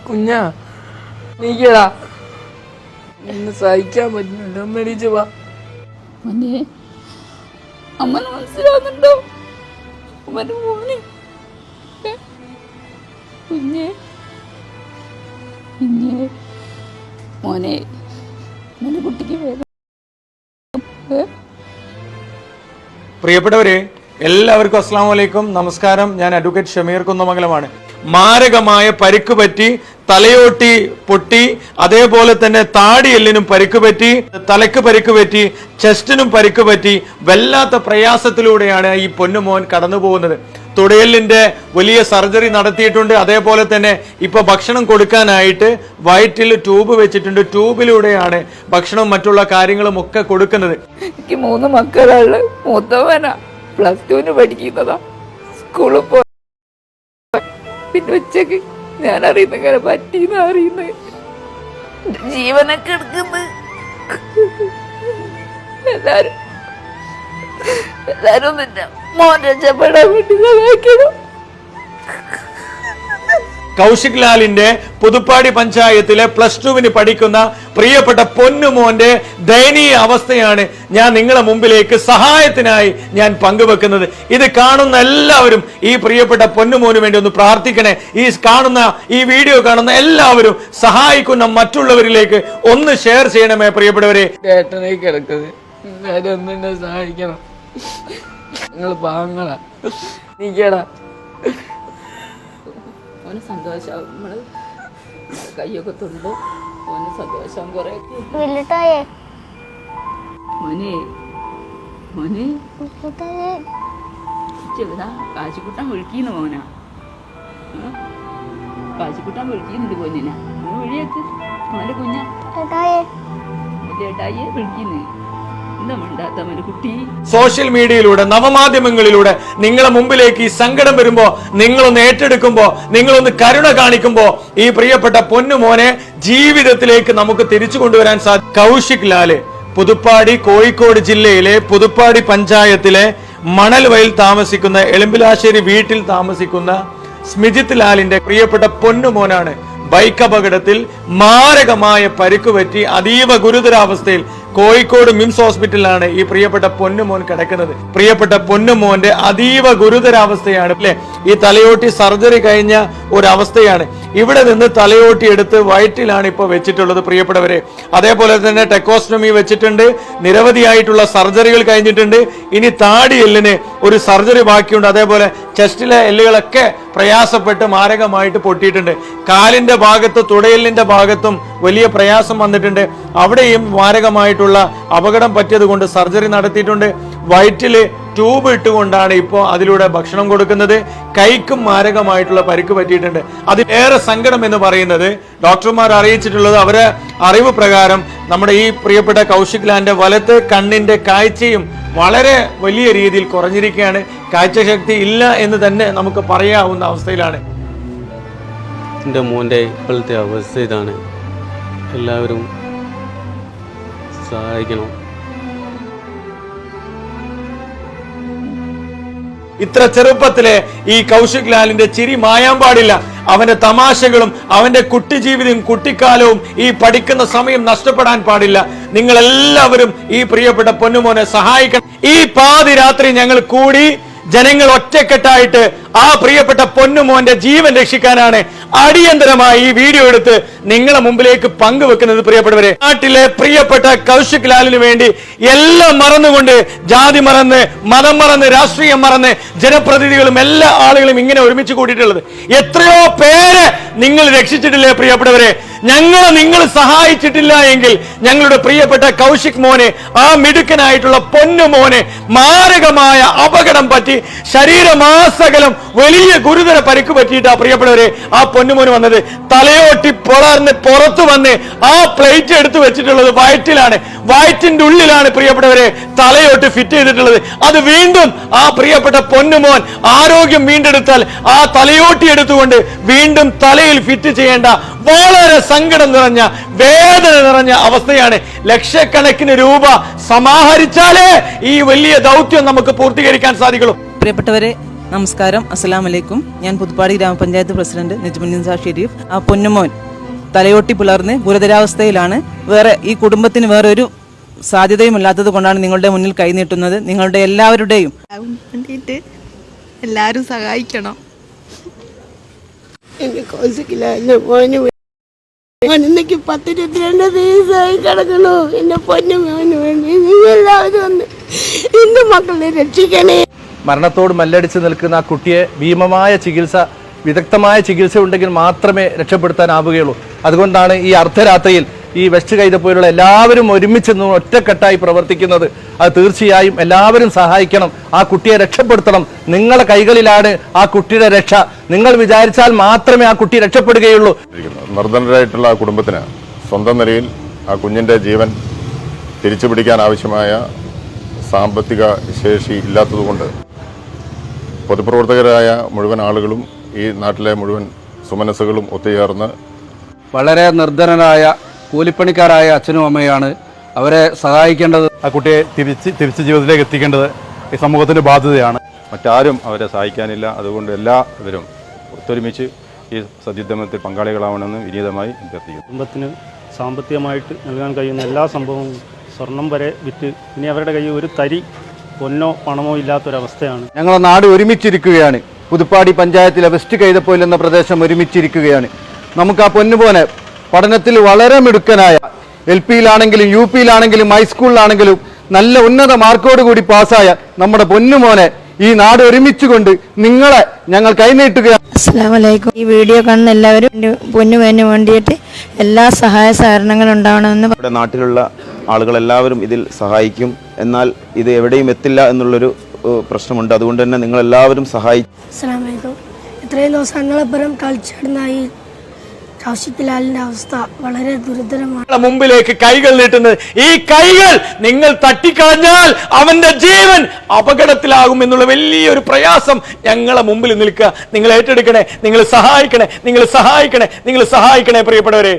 കുഞ്ഞാ നീക്കടാ, ഇന്ന് സഹിക്കാൻ പറ്റുന്നില്ല. മേടിച്ചു വാ. മോനെ, അമ്മന് മനസ്സിലാവുന്നുണ്ടോ? അമ്മന്റെ മോനെ കുഞ്ഞെ കുഞ്ഞെ മോനെ, മോനെ കുട്ടിക്ക് വേദന. പ്രിയപ്പെട്ടവരെ, എല്ലാവർക്കും അസ്സലാമു അലൈക്കും, നമസ്കാരം. ഞാൻ അഡ്വക്കേറ്റ് ഷമീർ കുന്നമംഗലമാണ്. മാരകമായ പരിക്ക് പറ്റി, തലയോട്ടി പൊട്ടി, അതേപോലെ തന്നെ താടിയെല്ലിനും പരിക്ക് പറ്റി, തലക്ക് പരിക്ക് പറ്റി, ചെസ്റ്റിനും പരിക്ക് പറ്റി, വല്ലാത്ത പ്രയാസത്തിലൂടെയാണ് ഈ പൊന്നുമോൻ കടന്നു പോകുന്നത്. തുടയലിന്റെ വലിയ സർജറി നടത്തിയിട്ടുണ്ട്. അതേപോലെ തന്നെ ഇപ്പൊ ഭക്ഷണം കൊടുക്കാനായിട്ട് വയറ്റിൽ ട്യൂബ് വെച്ചിട്ടുണ്ട്. ട്യൂബിലൂടെയാണ് ഭക്ഷണവും മറ്റുള്ള കാര്യങ്ങളും ഒക്കെ കൊടുക്കുന്നത്. എനിക്ക് 3 മക്കളുള്ള മൂത്തവനാ, +2 പഠിക്കുന്നതാ. സ്കൂളിൽ പോയി പിന്നെ ഉച്ചക്ക് ഞാൻ അറിയുന്ന ഇങ്ങനെ പറ്റീന്ന് അറിയുന്നത്, ജീവനൊക്കെ എടുക്കുന്നത്. എല്ലാരും തന്നെ മോൻ രക്ഷപ്പെടാൻ വേണ്ടി സഹായിക്കണം. കൗശിക് ലാലിന്റെ പുതുപ്പാടി പഞ്ചായത്തിലെ +2 പഠിക്കുന്ന പ്രിയപ്പെട്ട പൊന്നുമോന്റെ ദയനീയ അവസ്ഥയാണ് ഞാൻ നിങ്ങളെ മുമ്പിലേക്ക് സഹായത്തിനായി ഞാൻ പങ്കുവെക്കുന്നത്. ഇത് കാണുന്ന എല്ലാവരും ഈ പ്രിയപ്പെട്ട പൊന്നുമോന് വേണ്ടി ഒന്ന് പ്രാർത്ഥിക്കണേ. ഈ വീഡിയോ കാണുന്ന എല്ലാവരും സഹായിക്കുന്ന മറ്റുള്ളവരിലേക്ക് ഒന്ന് ഷെയർ ചെയ്യണമേ. പ്രിയപ്പെട്ടവരെ, ഏട്ടനെ കിടക്കുന്നത് ഒന്നെ സഹായിക്കണം. നിങ്ങൾ പാങ്ങളാ. നീക്കടാ. ഓന് സന്തോഷം, നമ്മള് കയ്യൊക്കെ തൊണ്ടു. ഓന് സന്തോഷം കുറെ. മോനെ മോനെ ചെറുതാ കാശിക്കുട്ടാൻ വിളിക്കുന്നു. മോനാ കാശിക്കുട്ടാൻ വിളിക്കുന്നുണ്ട് പൊന്നിനാ. വിളിയേക്ക് മോന്റെ കുഞ്ഞാ ചേട്ടായി വിളിക്കുന്നു. എന്താ മിണ്ടാത്ത മോന്റെ കുട്ടി? സോഷ്യൽ മീഡിയയിലൂടെ, നവമാധ്യമങ്ങളിലൂടെ നിങ്ങളെ മുമ്പിലേക്ക് ഈ സങ്കടം വരുമ്പോ, നിങ്ങളൊന്ന് ഏറ്റെടുക്കുമ്പോ, നിങ്ങളൊന്ന് കരുണ കാണിക്കുമ്പോ ഈ പ്രിയപ്പെട്ട പൊന്നുമോനെ ജീവിതത്തിലേക്ക് നമുക്ക് തിരിച്ചു കൊണ്ടുവരാൻ സാധിക്കും. കൗശിക് ലാല് പുതുപ്പാടി, കോഴിക്കോട് ജില്ലയിലെ പുതുപ്പാടി പഞ്ചായത്തിലെ മണൽ വയൽ താമസിക്കുന്ന എളമ്പിലാശ്ശേരി വീട്ടിൽ താമസിക്കുന്ന സ്മിജിത് ലാലിന്റെ പ്രിയപ്പെട്ട പൊന്നുമോനാണ് ബൈക്ക് അപകടത്തിൽ മാരകമായ പരിക്ക് പറ്റി അതീവ ഗുരുതരാവസ്ഥയിൽ കോഴിക്കോട് മിംസ് ഹോസ്പിറ്റലിലാണ് ഈ പ്രിയപ്പെട്ട പൊന്നുമോൻ കിടക്കുന്നത്. പ്രിയപ്പെട്ട പൊന്നുമോന്റെ അതീവ ഗുരുതരാവസ്ഥയാണ് അല്ലെ. ഈ തലയോട്ടി സർജറി കഴിഞ്ഞ ഒരവസ്ഥയാണ്. ഇവിടെ നിന്ന് തലയോട്ടി എടുത്ത് വയറ്റിലാണ് ഇപ്പൊ വെച്ചിട്ടുള്ളത് പ്രിയപ്പെട്ടവരെ. അതേപോലെ തന്നെ ടെക്കോസ്റ്റമി വെച്ചിട്ടുണ്ട്. നിരവധിയായിട്ടുള്ള സർജറികൾ കഴിഞ്ഞിട്ടുണ്ട്. ഇനി താടി എല്ലിന് ഒരു സർജറി ബാക്കിയുണ്ട്. അതേപോലെ ചെസ്റ്റിലെ എല്ലുകളൊക്കെ പ്രയാസപ്പെട്ട് മാരകമായിട്ട് പൊട്ടിയിട്ടുണ്ട്. കാലിന്റെ ഭാഗത്ത്, തുടയെല്ലിന്റെ ഭാഗത്തും വലിയ പ്രയാസം വന്നിട്ടുണ്ട്. അവിടെയും മാരകമായിട്ടുള്ള അപകടം പറ്റിയത് കൊണ്ട് സർജറി നടത്തിയിട്ടുണ്ട്. വയറ്റില് ട്യൂബ് ഇട്ടുകൊണ്ടാണ് ഇപ്പോൾ അതിലൂടെ ഭക്ഷണം കൊടുക്കുന്നത്. കൈക്കും മാരകമായിട്ടുള്ള പരിക്ക് പറ്റിയിട്ടുണ്ട്. അതിലേറെ സങ്കടം എന്ന് പറയുന്നത് ഡോക്ടർമാർ അറിയിച്ചിട്ടുള്ളത്, അവരെ അറിവ് പ്രകാരം നമ്മുടെ ഈ പ്രിയപ്പെട്ട കൗശിക് ലാലിന്റെ വലത്തെ കണ്ണിന്റെ കാഴ്ചയും വളരെ വലിയ രീതിയിൽ കുറഞ്ഞിരിക്കുകയാണ്. കാഴ്ചശക്തി ഇല്ല എന്ന് തന്നെ നമുക്ക് പറയാവുന്ന അവസ്ഥയിലാണ്. എൻ്റെ മോൻ്റെ ഇപ്പോഴത്തെ അവസ്ഥ ഇതാണ്. എല്ലാവരും സഹായിക്കണം. ഇത്ര ചെറുപ്പത്തിലെ ഈ കൗശിക് ലാലിന്റെ ചിരി മായാൻ പാടില്ല. അവന്റെ തമാശകളും അവന്റെ കുട്ടിജീവിതവും കുട്ടിക്കാലവും ഈ പഠിക്കുന്ന സമയം നഷ്ടപ്പെടാൻ പാടില്ല. നിങ്ങൾ എല്ലാവരും ഈ പ്രിയപ്പെട്ട പൊന്നുമോനെ സഹായിക്കണം. ഈ പാതിരാത്രി ഞങ്ങൾ കൂടി ജനങ്ങൾ ഒറ്റക്കെട്ടായിട്ട് ആ പ്രിയപ്പെട്ട പൊന്നുമോന്റെ ജീവൻ രക്ഷിക്കാനാണ് അടിയന്തരമായി ഈ വീഡിയോ എടുത്ത് നിങ്ങളെ മുമ്പിലേക്ക് പങ്കുവെക്കുന്നത്. പ്രിയപ്പെട്ടവരെ, നാട്ടിലെ പ്രിയപ്പെട്ട കൗശിക് ലാലിന് വേണ്ടി എല്ലാം മറന്നുകൊണ്ട്, ജാതി മറന്ന്, മതം മറന്ന്, രാഷ്ട്രീയം മറന്ന് ജനപ്രതിനിധികളും എല്ലാ ആളുകളും ഇങ്ങനെ ഒരുമിച്ച് കൂടിയിട്ടുള്ളത്. എത്രയോ പേരെ നിങ്ങൾ രക്ഷിച്ചിട്ടില്ലേ പ്രിയപ്പെട്ടവരെ? നിങ്ങൾ സഹായിച്ചിട്ടില്ല എങ്കിൽ ഞങ്ങളുടെ പ്രിയപ്പെട്ട കൗശിക് മോനെ, ആ മിടുക്കനായിട്ടുള്ള പൊന്നുമോനെ മാരകമായ അപകടം പറ്റി ശരീരമാസകലം വലിയ ഗുരുതര പരിക്ക് പറ്റിയിട്ട് പ്രിയപ്പെട്ടവരെ ആ പൊന്നുമോന് വന്നത്. തലയോട്ടി പൊളർന്ന് പുറത്തു വന്ന് ആ പ്ലേറ്റ് എടുത്തു വെച്ചിട്ടുള്ളത് വയറ്റിലാണ്. വയറ്റിന്റെ ഉള്ളിലാണ് പ്രിയപ്പെട്ടവരെ തലയോട്ടി ഫിറ്റ് ചെയ്തിട്ടുള്ളത്. അത് വീണ്ടും ആ പ്രിയപ്പെട്ട പൊന്നുമോൻ ആരോഗ്യം വീണ്ടെടുത്താൽ ആ തലയോട്ടി എടുത്തുകൊണ്ട് വീണ്ടും തലയിൽ ഫിറ്റ് ചെയ്യേണ്ട വളരെ സങ്കടം നിറഞ്ഞ, വേദന നിറഞ്ഞ അവസ്ഥയാണ്. ലക്ഷക്കണക്കിന് രൂപ സമാഹരിച്ചാലേ ഈ വലിയ ദൗത്യം നമുക്ക് പൂർത്തീകരിക്കാൻ സാധിക്കുള്ളൂ. പ്രിയപ്പെട്ടവരെ, നമസ്കാരം, അസ്സലാമു അലൈക്കും. ഞാൻ പുതുപ്പാടി ഗ്രാമപഞ്ചായത്ത് പ്രസിഡന്റ് നജ്മുദ്ദീൻ ഷെരീഫ്. ആ പൊന്നുമോൻ തലയോട്ടി പിളർന്ന് ഗുരുതരാവസ്ഥയിലാണ്. ഈ കുടുംബത്തിന് വേറെ ഒരു സാധ്യതയും ഇല്ലാത്തത് കൊണ്ടാണ് നിങ്ങളുടെ മുന്നിൽ കൈനീട്ടുന്നത്. നിങ്ങളുടെ എല്ലാവരുടെയും വേണ്ടിയിട്ട് എല്ലാവരും സഹായിക്കണം. എന്റെ കോഴ്സിക്കില്ല, എന്റെ മോന് ഇന്നേക്ക് 10-22 ദിവസമായി കിടക്കണു. എന്റെ പൊന്നു മോന് വേണ്ടി എല്ലാവരും ഒന്ന് എന്റെ മക്കളെ രക്ഷിക്കണേ. മരണത്തോട് മല്ലടിച്ച് നിൽക്കുന്ന ആ കുട്ടിയെ ഭീമമായ ചികിത്സ, വിദഗ്ധമായ ചികിത്സ ഉണ്ടെങ്കിൽ മാത്രമേ രക്ഷപ്പെടുത്താനാവുകയുള്ളൂ. അതുകൊണ്ടാണ് ഈ അർദ്ധരാത്രിയിൽ ഈ വെസ്റ്റ് കൈതപ്പോലുള്ള എല്ലാവരും ഒരുമിച്ച് ഒറ്റക്കെട്ടായി പ്രവർത്തിക്കുന്നത്. അത് തീർച്ചയായും എല്ലാവരും സഹായിക്കണം. ആ കുട്ടിയെ രക്ഷപ്പെടുത്തണം. നിങ്ങളുടെ കൈകളിലാണ് ആ കുട്ടിയുടെ രക്ഷ. നിങ്ങൾ വിചാരിച്ചാൽ മാത്രമേ ആ കുട്ടി രക്ഷപ്പെടുകയുള്ളൂ. നിർധനരായിട്ടുള്ള ആ കുടുംബത്തിന് സ്വന്തം നിലയിൽ ആ കുഞ്ഞിൻ്റെ ജീവൻ തിരിച്ചു പിടിക്കാൻ ആവശ്യമായ സാമ്പത്തിക ശേഷി ഇല്ലാത്തതുകൊണ്ട് പൊതുപ്രവർത്തകരായ മുഴുവൻ ആളുകളും ഈ നാട്ടിലെ മുഴുവൻ സുമനസ്സുകളും ഒത്തുചേർന്ന് വളരെ നിർധനരായ കൂലിപ്പണിക്കാരായ അച്ഛനും അമ്മയാണ്. അവരെ സഹായിക്കേണ്ടത്, ആ കുട്ടിയെ തിരിച്ച് ജീവിതത്തിലേക്ക് എത്തിക്കേണ്ടത് ഈ സമൂഹത്തിൻ്റെ ബാധ്യതയാണ്. മറ്റാരും അവരെ സഹായിക്കാനില്ല. അതുകൊണ്ട് എല്ലാവരും ഒത്തൊരുമിച്ച് ഈ സത്യുദ്യമത്തിൽ പങ്കാളികളാവണമെന്ന് വിനീതമായി അഭ്യർത്ഥിക്കുന്നു. കുടുംബത്തിന് സാമ്പത്തികമായിട്ട് നൽകാൻ കഴിയുന്ന എല്ലാ സംഭവവും സ്വർണം വരെ വിറ്റ് ഇനി അവരുടെ കയ്യിൽ ഒരു തരി പൊന്നോ പണമോ ഇല്ലാത്തൊരവസ്ഥയാണ്. ഞങ്ങളെ നാട് ഒരുമിച്ചിരിക്കുകയാണ്. പുതുപ്പാടി പഞ്ചായത്തിലെ വെസ്റ്റ് കൈതപ്പോയിൽ എന്ന പ്രദേശം ഒരുമിച്ചിരിക്കുകയാണ്. നമുക്ക് ആ പൊന്നുപോലെ പഠനത്തിൽ വളരെ മിടുക്കനായ LP-യിലാണെങ്കിലും UP-യിലാണെങ്കിലും ഹൈസ്കൂളിലാണെങ്കിലും നല്ല ഉന്നത മാർക്കോട് കൂടി പാസ്സായ നമ്മുടെ പൊന്നുമോനെ ഈ നാട് ഒരുമിച്ചുകൊണ്ട് നിങ്ങളെ ഞങ്ങൾ കൈനീട്ടുകയാണ്. അസ്സലാമു അലൈക്കും. ഈ വീഡിയോ കാണുന്ന എല്ലാവരും പൊന്നുമോന് വേണ്ടിയിട്ട് എല്ലാ സഹായ സഹകരണങ്ങളും ഉണ്ടാവണമെന്ന്. നമ്മുടെ നാട്ടിലുള്ള ആളുകളെല്ലാവരും ഇതിൽ സഹായിക്കും. എന്നാൽ ഇത് എവിടെയും എത്തില്ല എന്നുള്ളൊരു പ്രശ്നമുണ്ട്. അതുകൊണ്ട് തന്നെ നിങ്ങളെല്ലാവരും സഹായിക്കും. അസ്സലാമു അലൈക്കും. ഇത്രയും ദിവസങ്ങളപ്പുറം കളിച്ചിടുന്ന ഈ ലാലിന്റെ അവസ്ഥ വളരെ ഗുരുതരമാണ്. മുമ്പിലേക്ക് കൈകൾ നീട്ടുന്നത്, ഈ കൈകൾ നിങ്ങൾ തട്ടിക്കളഞ്ഞാൽ അവന്റെ ജീവൻ അപകടത്തിലാകും എന്നുള്ള വലിയൊരു പ്രയാസം ഞങ്ങളെ മുമ്പിൽ നിൽക്കുക. നിങ്ങൾ ഏറ്റെടുക്കണേ, നിങ്ങൾ സഹായിക്കണേ, നിങ്ങൾ സഹായിക്കണേ, നിങ്ങൾ സഹായിക്കണേ പ്രിയപ്പെട്ടവരെ.